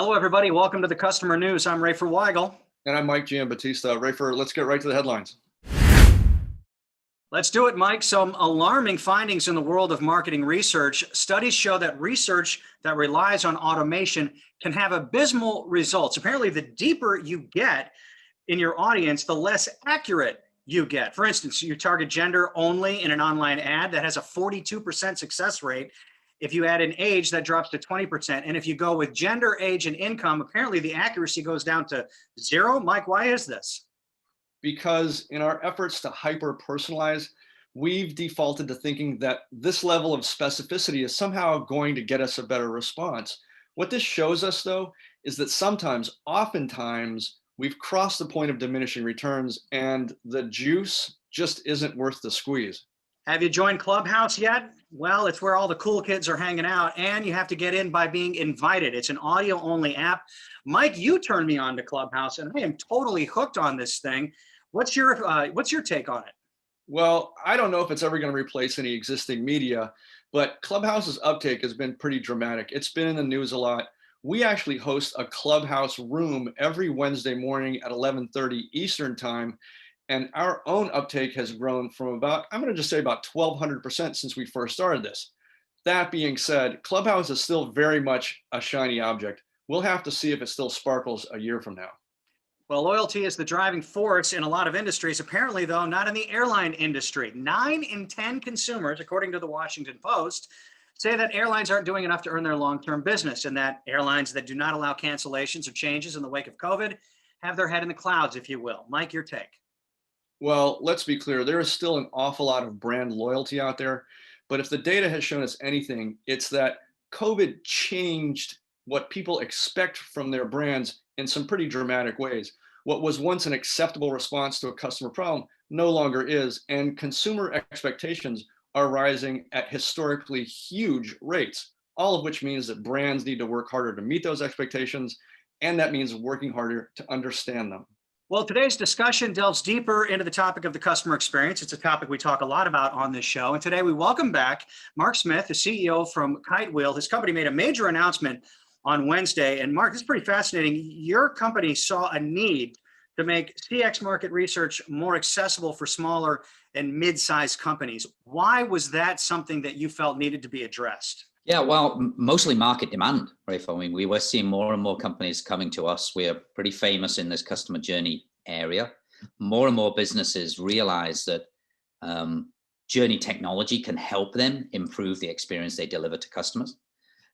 Hello, everybody. Welcome to the Customer News. I'm Rafer Weigel. And I'm Mike Giambattista. Rafer, let's get right to the headlines. Let's do it, Mike. Some alarming findings in the world of marketing research. Studies show that research that relies on automation can have abysmal results. Apparently, the deeper you get in your audience, the less accurate you get. For instance, you target gender only in an online ad that has a 42% success rate. If you add an age, that drops to 20%. And if you go with gender, age, and income, apparently the accuracy goes down to 0. Mike, why is this? Because in our efforts to hyper-personalize, we've defaulted to thinking that this level of specificity is somehow going to get us a better response. What this shows us, though, is that oftentimes, we've crossed the point of diminishing returns and the juice just isn't worth the squeeze. Have you joined Clubhouse yet? Well, it's where all the cool kids are hanging out, and you have to get in by being invited. It's an audio-only app. Mike, you turned me on to Clubhouse, and I am totally hooked on this thing. What's your take on it? Well, I don't know if it's ever going to replace any existing media, but Clubhouse's uptake has been pretty dramatic. It's been in the news a lot. We actually host a Clubhouse room every Wednesday morning at 11:30 Eastern time. And our own uptake has grown from about 1,200% since we first started this. That being said, Clubhouse is still very much a shiny object. We'll have to see if it still sparkles a year from now. Well, loyalty is the driving force in a lot of industries. Apparently, though, not in the airline industry. 9 in 10 consumers, according to the Washington Post, say that airlines aren't doing enough to earn their long-term business, and that airlines that do not allow cancellations or changes in the wake of COVID have their head in the clouds, if you will. Mike, your take. Well, let's be clear, there is still an awful lot of brand loyalty out there. But if the data has shown us anything, it's that COVID changed what people expect from their brands in some pretty dramatic ways. What was once an acceptable response to a customer problem no longer is, and consumer expectations are rising at historically huge rates, all of which means that brands need to work harder to meet those expectations, and that means working harder to understand them. Well, today's discussion delves deeper into the topic of the customer experience. It's a topic we talk a lot about on this show. And today we welcome back Mark Smith, the CEO from Kitewheel. His company made a major announcement on Wednesday. And Mark, this is pretty fascinating. Your company saw a need to make CX market research more accessible for smaller and mid-sized companies. Why was that something that you felt needed to be addressed? Yeah, well, mostly market demand, Rafer. I mean, we were seeing more and more companies coming to us. We are pretty famous in this customer journey area. More and more businesses realize that journey technology can help them improve the experience they deliver to customers.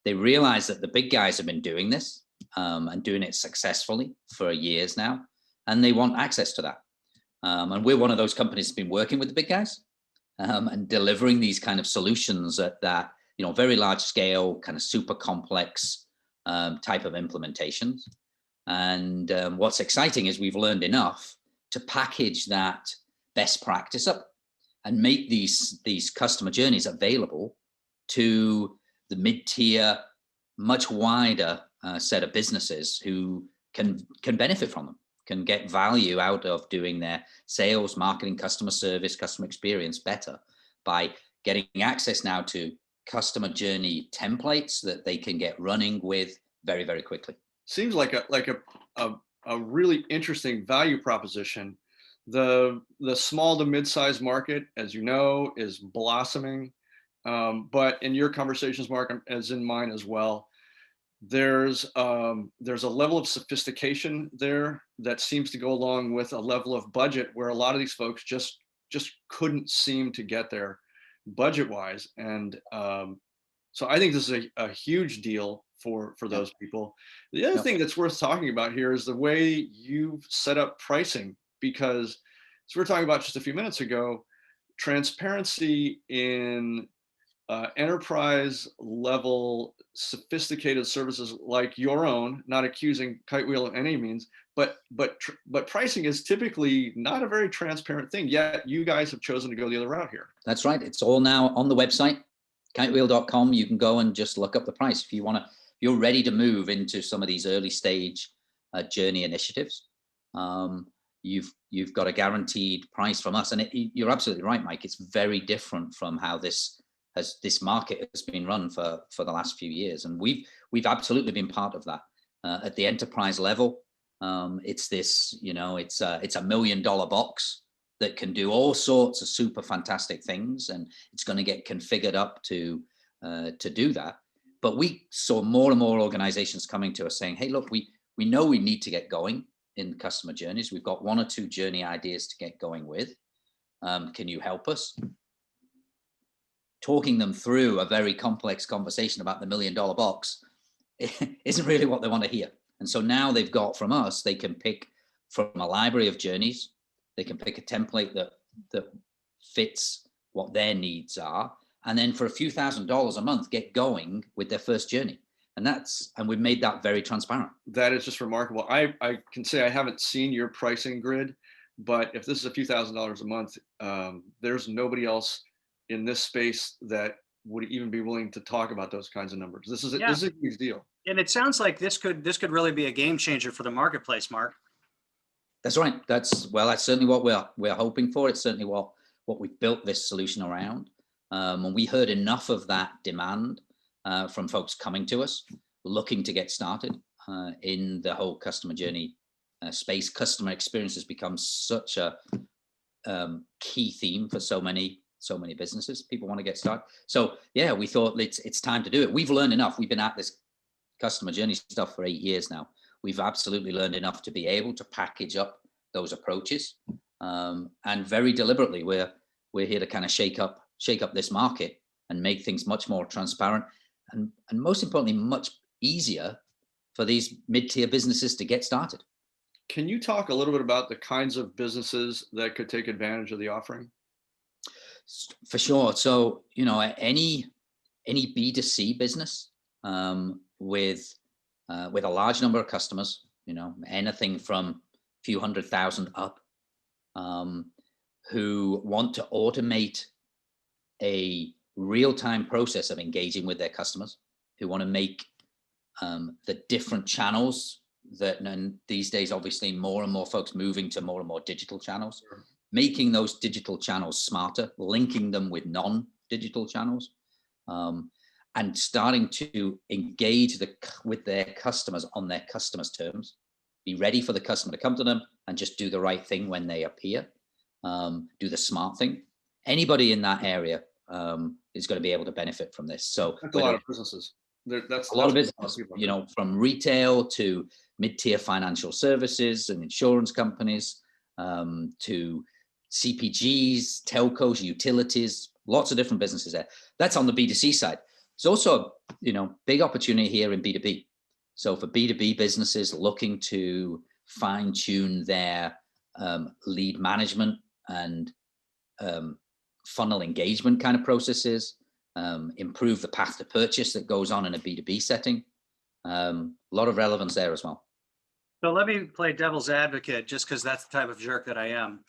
They realize that the big guys have been doing this and doing it successfully for years now, and they want access to that. And we're one of those companies that's been working with the big guys and delivering these kind of solutions at that very large scale, kind of super complex type of implementations. And what's exciting is we've learned enough to package that best practice up and make these customer journeys available to the mid-tier, much wider set of businesses who can benefit from them, can get value out of doing their sales, marketing, customer service, customer experience better by getting access now to customer journey templates that they can get running with very, very quickly. Seems like a really interesting value proposition. The small to mid-sized market, as you know, is blossoming. But in your conversations, Mark, as in mine as well, there's a level of sophistication there that seems to go along with a level of budget where a lot of these folks just couldn't seem to get there budget-wise, and so I think this is a huge deal for those people. The other thing that's worth talking about here is the way you've set up pricing, because as we were talking about just a few minutes ago, transparency in enterprise level sophisticated services like your own, not accusing Kitewheel of any means, but pricing is typically not a very transparent thing, yet you guys have chosen to go the other route here. That's right. It's all now on the website, kitewheel.com. You can go and just look up the price if you're ready to move into some of these early stage journey initiatives. You've got a guaranteed price from us, and you're absolutely right, Mike. It's very different from how this market has been run for the last few years, and we've absolutely been part of that. At the enterprise level, it's this, it's a $1 million box that can do all sorts of super fantastic things, and it's going to get configured up to do that. But we saw more and more organizations coming to us saying, hey, look, we know we need to get going in customer journeys. We've got 1 or 2 journey ideas to get going with. Can you help us? Talking them through a very complex conversation about the $1 million box isn't really what they want to hear. And so now they've got from us, they can pick from a library of journeys. They can pick a template that fits what their needs are. And then for a few $1,000s a month, get going with their first journey. And we've made that very transparent. That is just remarkable. I can say I haven't seen your pricing grid, but if this is a few $1,000s a month, there's nobody else in this space that would even be willing to talk about those kinds of numbers. This is a huge deal. And it sounds like this could really be a game changer for the marketplace, Mark. That's right. That's certainly what we're hoping for. It's certainly what we've built this solution around. And we heard enough of that demand from folks coming to us, looking to get started in the whole customer journey space. Customer experience has become such a key theme for so many businesses. People want to get started. So yeah, we thought it's time to do it. We've learned enough. We've been at this customer journey stuff for 8 years now. We've absolutely learned enough to be able to package up those approaches. And very deliberately, we're here to kind of shake up this market and make things much more transparent and most importantly, much easier for these mid-tier businesses to get started. Can you talk a little bit about the kinds of businesses that could take advantage of the offering? For sure. So, any B2C business with a large number of customers, anything from a few 100,000 up, who want to automate a real-time process of engaging with their customers, who want to make the different channels and these days, obviously, more and more folks moving to more and more digital channels, making those digital channels smarter, linking them with non-digital channels, and starting to engage with their customers on their customers' terms. Be ready for the customer to come to them and just do the right thing when they appear. Do the smart thing. Anybody in that area is going to be able to benefit from this. So that's a lot of businesses. That's a lot of business, from retail to mid-tier financial services and insurance companies, to CPGs, telcos, utilities, lots of different businesses there. That's on the B2C side. There's also, big opportunity here in B2B. So for B2B businesses looking to fine tune their lead management and funnel engagement kind of processes, improve the path to purchase that goes on in a B2B setting. A lot of relevance there as well. So let me play devil's advocate, just because that's the type of jerk that I am.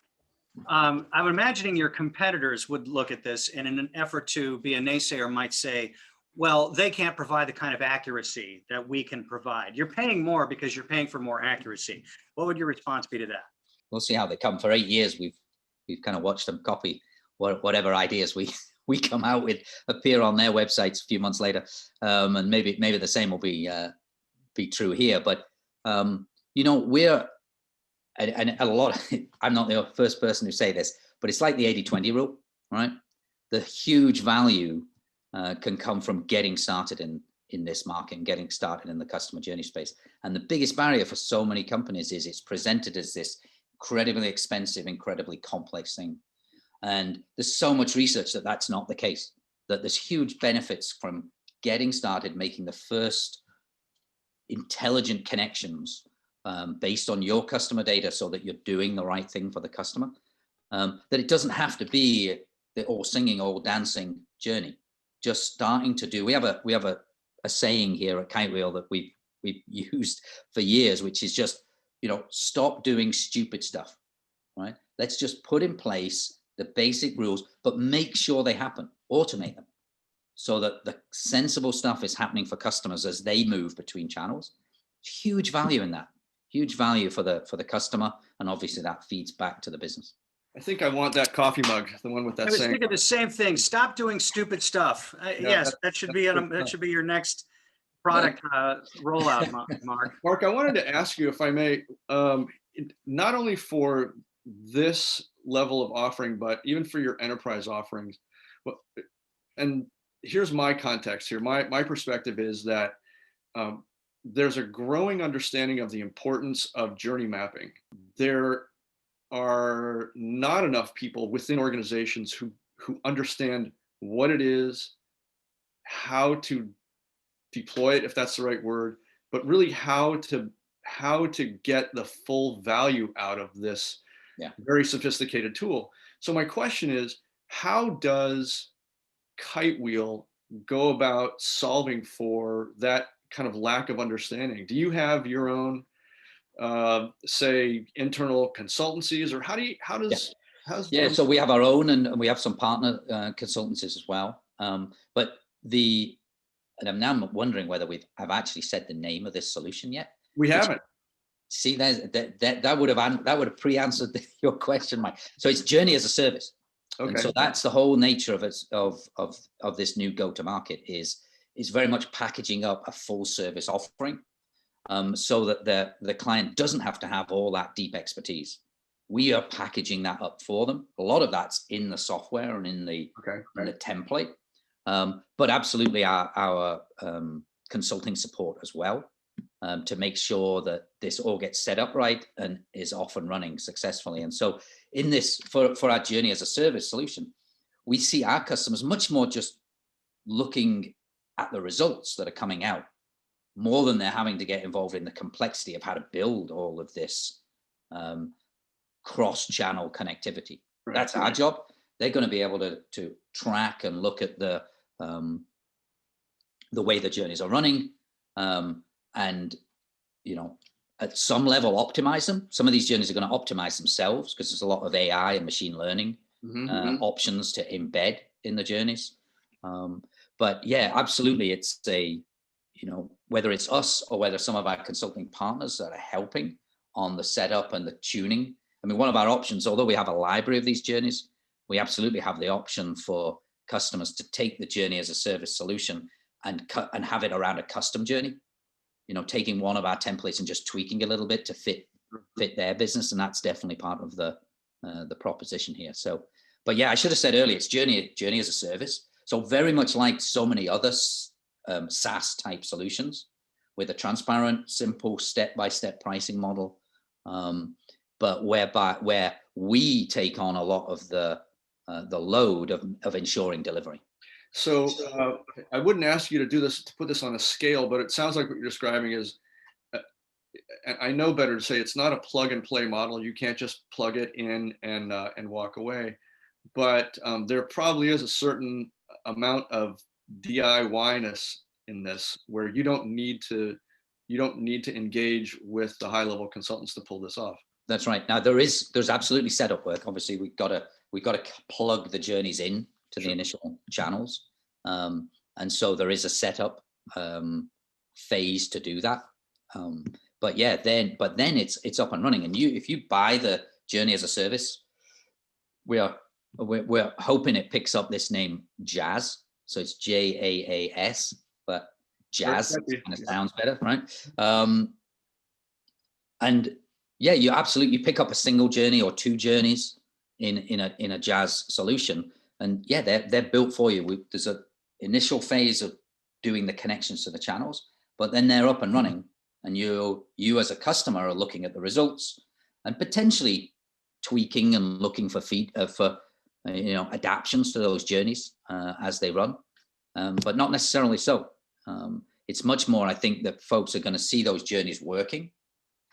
I'm imagining your competitors would look at this and in an effort to be a naysayer might say, well, they can't provide the kind of accuracy that we can provide. You're paying more because you're paying for more accuracy. What would your response be to that? We'll see how they come. For 8 years, we've kind of watched them copy whatever ideas we come out with appear on their websites a few months later, and maybe the same will be true here. But we're and a lot. I'm not the first person to say this, but it's like the 80-20 rule, right? The huge value can come from getting started in this market and getting started in the customer journey space. And the biggest barrier for so many companies is it's presented as this incredibly expensive, incredibly complex thing. And there's so much research that that's not the case, that there's huge benefits from getting started, making the first intelligent connections based on your customer data so that you're doing the right thing for the customer. That it doesn't have to be the all singing, all dancing journey. Just starting to do, we have a saying here at Kitewheel that we've used for years, which is just, stop doing stupid stuff, right? Let's just put in place the basic rules, but make sure they happen, automate them so that the sensible stuff is happening for customers as they move between channels. Huge value in that, huge value for the customer. And obviously that feeds back to the business. I think I want that coffee mug, the one with that. I was thinking the same thing. Stop doing stupid stuff. Yes, that should be your next product rollout, Mark. Mark, I wanted to ask you, if I may, not only for this level of offering, but even for your enterprise offerings. And here's my context here. My perspective is that there's a growing understanding of the importance of journey mapping. There are not enough people within organizations who understand what it is, how to deploy it, if that's the right word, but really how to get the full value out of this very sophisticated tool. So my question is, how does Kitewheel go about solving for that kind of lack of understanding? Do you have your own, say, internal consultancies, or how does so we have our own, and we have some partner consultancies as well. And I'm now wondering whether I've actually said the name of this solution yet. We haven't. See, that would have pre-answered your question, Mike. So it's journey as a service. Okay. And so that's the whole nature of it, of this new go-to-market is very much packaging up a full service offering, so that the client doesn't have to have all that deep expertise. We are packaging that up for them. A lot of that's in the software and in the template, but absolutely our consulting support as well, to make sure that this all gets set up right and is off and running successfully. And so in this, for our journey as a service solution, we see our customers much more just looking at the results that are coming out, more than they're having to get involved in the complexity of how to build all of this cross-channel connectivity. Right. That's our job. They're going to be able to track and look at the way the journeys are running, and at some level optimize them. Some of these journeys are going to optimize themselves because there's a lot of AI and machine learning options to embed in the journeys. But yeah, absolutely, it's whether it's us or whether some of our consulting partners that are helping on the setup and the tuning. I mean, one of our options, although we have a library of these journeys, we absolutely have the option for customers to take the journey as a service solution and have it around a custom journey. Taking one of our templates and just tweaking a little bit to fit their business, and that's definitely part of the proposition here. So, but yeah, I should have said earlier, it's journey as a service. So very much like so many other SaaS type solutions, with a transparent, simple, step-by-step pricing model, but where we take on a lot of the load of ensuring delivery. So I wouldn't ask you to put this on a scale, but it sounds like what you're describing is, I know better to say it's not a plug and play model. You can't just plug it in and walk away, but there probably is a certain amount of DIY-ness in this, where you don't need to engage with the high-level consultants to pull this off. That's right. Now there's absolutely setup work. Obviously, we've got to plug the journeys in to the initial channels, and so there is a setup phase to do that. But then it's up and running. And if you buy the journey as a service, we're hoping it picks up this name Jazz. So it's JAAS, but Jazz kind of sounds better, right? And yeah, you pick up a single journey or two journeys in a Jazz solution, and yeah, they're built for you. There's an initial phase of doing the connections to the channels, but then they're up and running, and you as a customer are looking at the results and potentially tweaking and looking for adaptions to those journeys as they run, but not necessarily so. It's much more, I think, that folks are going to see those journeys working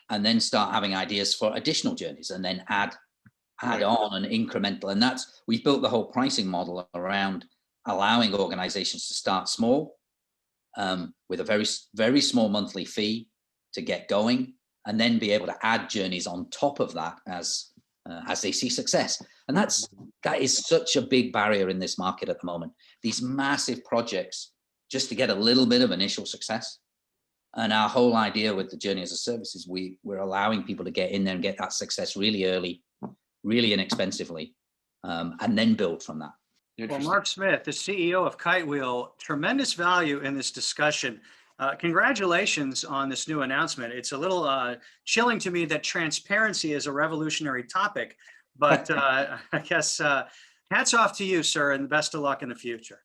and then start having ideas for additional journeys, and then add on an incremental. And we've built the whole pricing model around allowing organizations to start small, with a very, very small monthly fee to get going, and then be able to add journeys on top of that as they see success. And that is such a big barrier in this market at the moment. These massive projects just to get a little bit of initial success. And our whole idea with the journey as a service is we're allowing people to get in there and get that success really early, really inexpensively, and then build from that. Well, Mark Smith, the CEO of Kitewheel, tremendous value in this discussion. Congratulations on this new announcement. It's a little chilling to me that transparency is a revolutionary topic, but I guess hats off to you, sir, and best of luck in the future.